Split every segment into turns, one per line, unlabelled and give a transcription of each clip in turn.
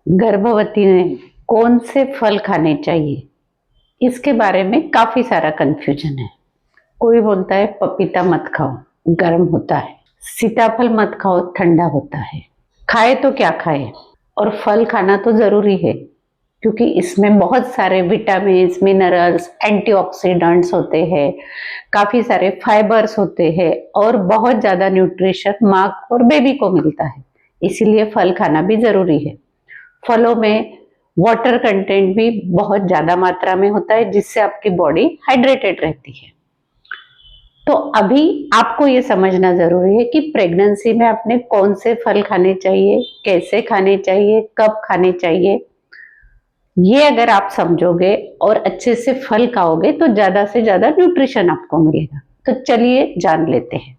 गर्भवती ने कौन से फल खाने चाहिए, इसके बारे में काफी सारा कंफ्यूजन है। कोई बोलता है पपीता मत खाओ, गर्म होता है। सीताफल मत खाओ, ठंडा होता है। खाए तो क्या खाए, और फल खाना तो जरूरी है क्योंकि इसमें बहुत सारे विटामिन, मिनरल्स, एंटीऑक्सीडेंट्स होते हैं, काफी सारे फाइबर्स होते हैं और बहुत ज्यादा न्यूट्रिशन माँ और बेबी को मिलता है। इसीलिए फल खाना भी जरूरी है। फलों में वाटर कंटेंट भी बहुत ज्यादा मात्रा में होता है जिससे आपकी बॉडी हाइड्रेटेड रहती है। तो अभी आपको ये समझना जरूरी है कि प्रेगनेंसी में आपने कौन से फल खाने चाहिए, कैसे खाने चाहिए, कब खाने चाहिए। ये अगर आप समझोगे और अच्छे से फल खाओगे तो ज्यादा से ज्यादा न्यूट्रिशन आपको मिलेगा। तो चलिए जान लेते हैं।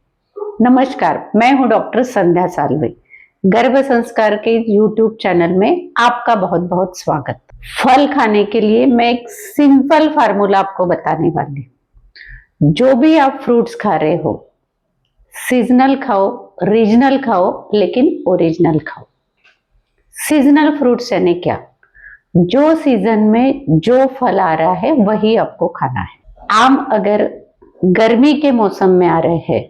नमस्कार, मैं हूं डॉक्टर संध्या साल्वे। गर्भ संस्कार के YouTube चैनल में आपका बहुत बहुत स्वागत। फल खाने के लिए मैं एक सिंपल फार्मूला आपको बताने वाली हूं। जो भी आप फ्रूट्स खा रहे हो, सीजनल खाओ, रीजनल खाओ, लेकिन ओरिजिनल खाओ। सीजनल फ्रूट्स यानी क्या? जो सीजन में जो फल आ रहा है वही आपको खाना है। आम अगर गर्मी के मौसम में आ रहे हैं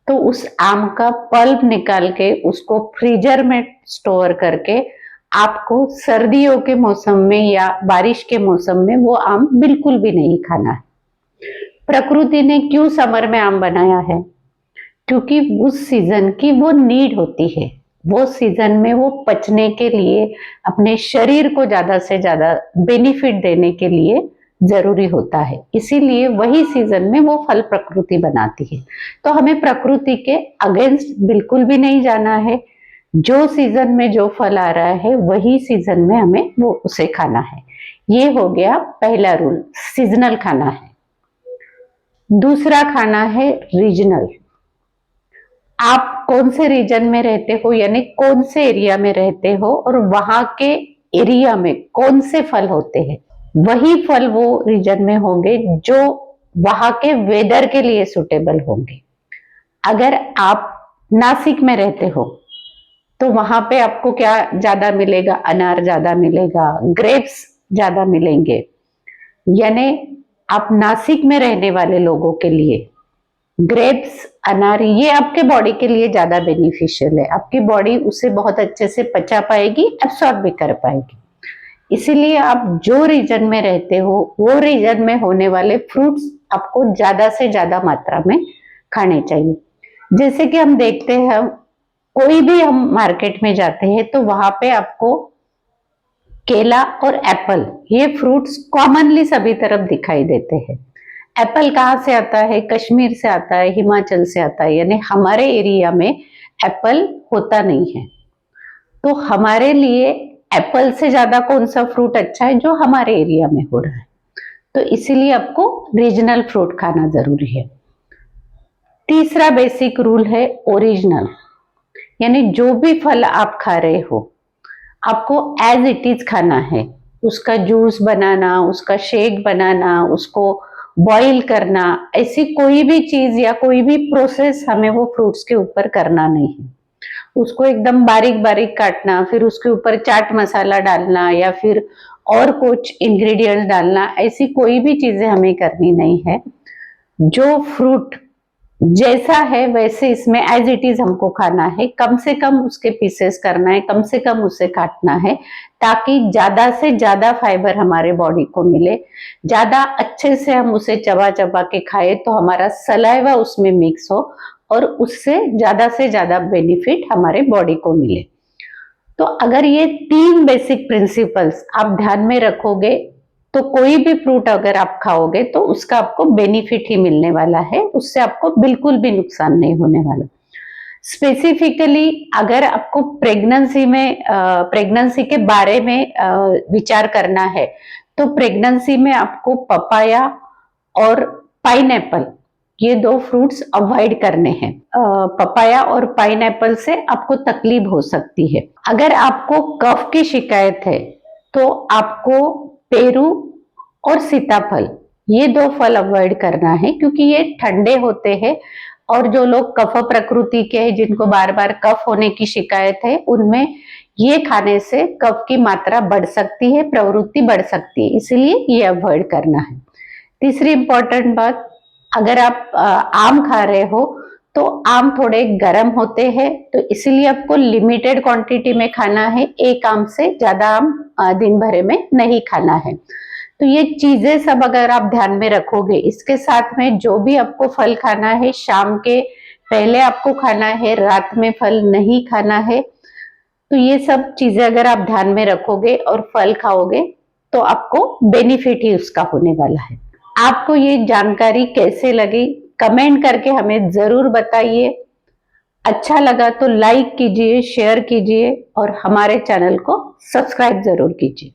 तो उस आम का पल्प निकाल के उसको फ्रीजर में स्टोर करके आपको सर्दियों के मौसम में या बारिश के मौसम में वो आम बिल्कुल भी नहीं खाना है। प्रकृति ने क्यों समर में आम बनाया है? क्योंकि उस सीजन की वो नीड होती है। वो सीजन में वो पचने के लिए, अपने शरीर को ज्यादा से ज्यादा बेनिफिट देने के लिए जरूरी होता है। इसीलिए वही सीजन में वो फल प्रकृति बनाती है। तो हमें प्रकृति के अगेंस्ट बिल्कुल भी नहीं जाना है। जो सीजन में जो फल आ रहा है वही सीजन में हमें वो उसे खाना है। ये हो गया पहला रूल, सीजनल खाना है। दूसरा खाना है रीजनल। आप कौन से रीजन में रहते हो, यानी कौन से एरिया में रहते हो और वहां के एरिया में कौन से फल होते हैं, वही फल वो रीजन में होंगे जो वहां के वेदर के लिए सुटेबल होंगे। अगर आप नासिक में रहते हो तो वहां पे आपको क्या ज्यादा मिलेगा? अनार ज्यादा मिलेगा, ग्रेप्स ज्यादा मिलेंगे। यानी आप नासिक में रहने वाले लोगों के लिए ग्रेप्स, अनार, ये आपके बॉडी के लिए ज्यादा बेनिफिशियल है। आपकी बॉडी उसे बहुत अच्छे से पचा पाएगी, एब्सॉर्ब भी कर पाएगी। इसीलिए आप जो रीजन में रहते हो वो रीजन में होने वाले फ्रूट्स आपको ज्यादा से ज्यादा मात्रा में खाने चाहिए। जैसे कि हम देखते हैं, कोई भी हम मार्केट में जाते हैं तो वहां पे आपको केला और एप्पल, ये फ्रूट्स कॉमनली सभी तरफ दिखाई देते हैं। एप्पल कहाँ से आता है? कश्मीर से आता है, हिमाचल से आता है। यानी हमारे एरिया में एप्पल होता नहीं है। तो हमारे लिए एप्पल से ज्यादा कौन सा फ्रूट अच्छा है जो हमारे एरिया में हो रहा है? तो इसीलिए आपको रीजनल फ्रूट खाना जरूरी है। तीसरा बेसिक रूल है ओरिजिनल। यानी जो भी फल आप खा रहे हो आपको एज इट इज खाना है। उसका जूस बनाना, उसका शेक बनाना, उसको बॉईल करना, ऐसी कोई भी चीज या कोई भी प्रोसेस हमें वो फ्रूट्स के ऊपर करना नहीं है। उसको एकदम बारीक बारीक काटना, फिर उसके ऊपर चाट मसाला डालना या फिर और कुछ इंग्रेडिएंट्स डालना, ऐसी कोई भी चीजें हमें करनी नहीं है। जो फ्रूट जैसा है वैसे इसमें एज इट इज हमको खाना है। कम से कम उसके पीसेस करना है, कम से कम उसे काटना है, ताकि ज्यादा से ज्यादा फाइबर हमारे बॉडी को मिले। ज्यादा अच्छे से हम उसे चबा चबा के खाए तो हमारा सलाइवा उसमें मिक्स हो और उससे ज्यादा से ज्यादा बेनिफिट हमारे बॉडी को मिले। तो अगर ये तीन बेसिक प्रिंसिपल्स आप ध्यान में रखोगे तो कोई भी फ्रूट अगर आप खाओगे तो उसका आपको बेनिफिट ही मिलने वाला है, उससे आपको बिल्कुल भी नुकसान नहीं होने वाला। स्पेसिफिकली अगर आपको प्रेगनेंसी के बारे में विचार करना है तो प्रेगनेंसी में आपको पपाया और पाइनएप्पल, ये दो फ्रूट्स अवॉइड करने हैं। पपाया और पाइनएप्पल से आपको तकलीफ हो सकती है। अगर आपको कफ की शिकायत है तो आपको पेरू और सीताफल, ये दो फल अवॉइड करना है क्योंकि ये ठंडे होते हैं और जो लोग कफ प्रकृति के हैं, जिनको बार बार कफ होने की शिकायत है, उनमें ये खाने से कफ की मात्रा बढ़ सकती है, प्रवृत्ति बढ़ सकती है, इसलिए ये अवॉइड करना है। तीसरी इंपॉर्टेंट बात, अगर आप आम खा रहे हो तो आम थोड़े गर्म होते हैं, तो इसलिए आपको लिमिटेड क्वांटिटी में खाना है, एक आम से ज्यादा आम दिन भर में नहीं खाना है। तो ये चीजें सब अगर आप ध्यान में रखोगे, इसके साथ में जो भी आपको फल खाना है, शाम के पहले आपको खाना है, रात में फल नहीं खाना है, तो ये सब चीजें अगर आप ध्यान में रखोगे और फल खाओगे तो आपको बेनिफिट ही उसका होने वाला है। आपको ये जानकारी कैसे लगी कमेंट करके हमें जरूर बताइए। अच्छा लगा तो लाइक कीजिए, शेयर कीजिए और हमारे चैनल को सब्सक्राइब जरूर कीजिए।